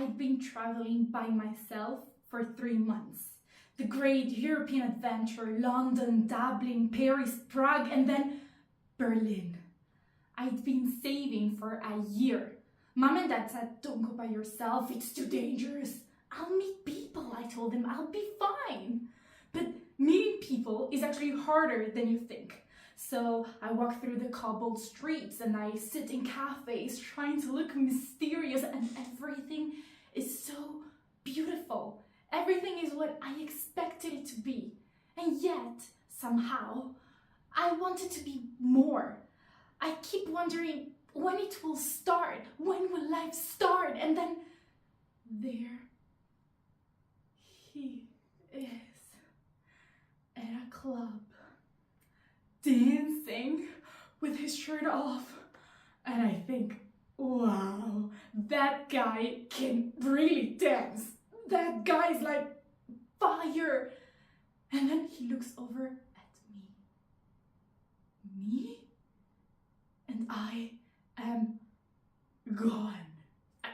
I'd been traveling by myself for 3 months. The great European adventure, London, Dublin, Paris, Prague, and then Berlin. I'd been saving for a year. Mom and Dad said, don't go by yourself, it's too dangerous. I'll meet people, I told them, I'll be fine. But meeting people is actually harder than you think. So I walk through the cobbled streets and I sit in cafes trying to look mysterious, and everything is so beautiful. Everything is what I expected it to be. And yet, somehow, I want it to be more. I keep wondering when it will start. When will life start? And then there he is at a club, dancing with his shirt off. And I think, wow, that guy can really dance. That guy's like fire. And then he looks over at me. Me? And I am gone.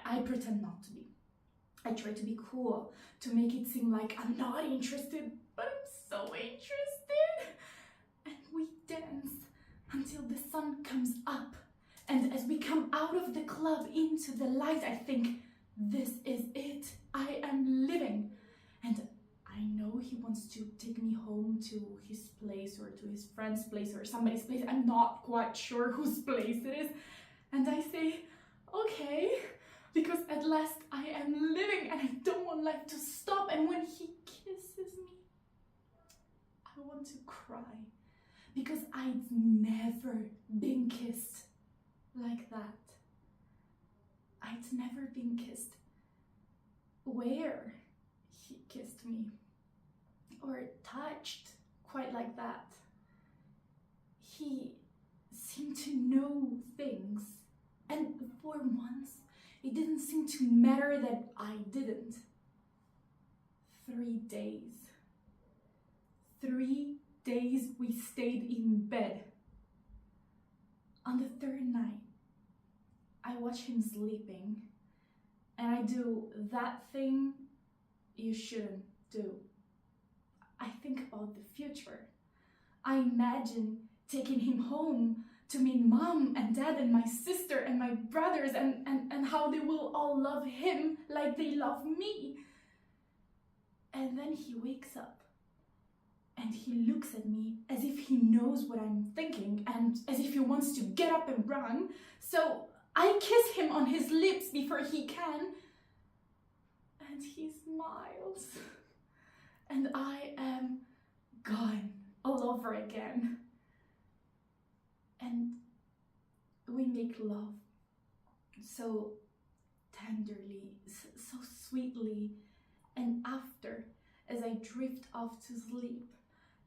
I pretend not to be. I try to be cool, to make it seem like I'm not interested, but I'm so interested. And we dance until the sun comes up. And as we come out of the club into the light, I think, this is it. I am living. And I know he wants to take me home to his place or to his friend's place or somebody's place. I'm not quite sure whose place it is. And I say, okay, because at last I am living and I don't want life to stop. And when he kisses me, I want to cry because I'd never been kissed like that. I'd never been kissed where he kissed me or touched quite like that. He seemed to know things, and for once it didn't seem to matter that I didn't. 3 days. 3 days we stayed in bed. On the third night, I watch him sleeping, and I do that thing you shouldn't do. I think about the future. I imagine taking him home to meet Mom and Dad and my sister and my brothers, and how they will all love him like they love me. And then he wakes up and he looks at me as if he knows what I'm thinking and as if he wants to get up and run. So I kiss him on his lips before he can, and he smiles. And I am gone all over again. And we make love so tenderly, so sweetly. And after, as I drift off to sleep,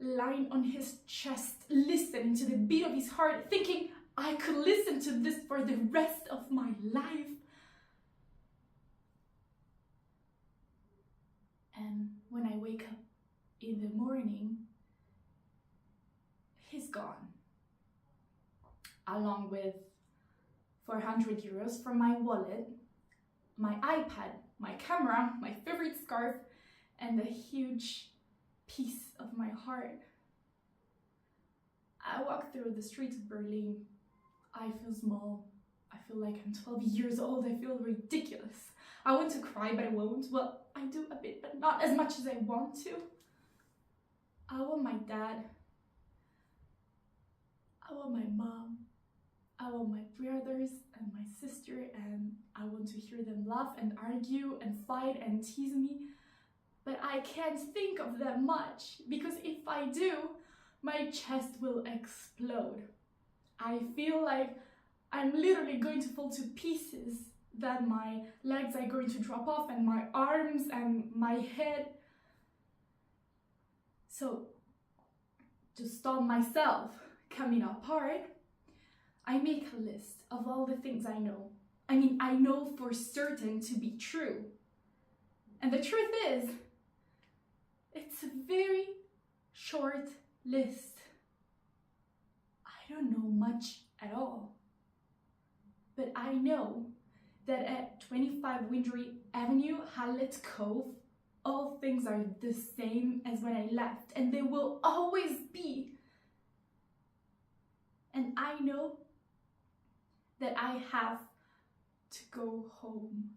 lying on his chest, listening to the beat of his heart, thinking I could listen to this for the rest of my life. And when I wake up in the morning, he's gone. Along with 400 euros from my wallet, my iPad, my camera, my favorite scarf, and a huge piece of my heart. I walk through the streets of Berlin. I feel small. I feel like I'm 12 years old. I feel ridiculous. I want to cry, but I won't. Well, I do a bit, but not as much as I want to. I want my dad. I want my mom. I want my brothers and my sister, and I want to hear them laugh and argue and fight and tease me. But I can't think of them much, because if I do, my chest will explode. I feel like I'm literally going to fall to pieces, that my legs are going to drop off and my arms and my head. So, to stop myself coming apart, I make a list of all the things I know. I mean, I know for certain to be true. And the truth is, it's a very short list. I don't know much at all. But I know that at 25 Windery Avenue, Hallett Cove, all things are the same as when I left, and they will always be. And I know that I have to go home.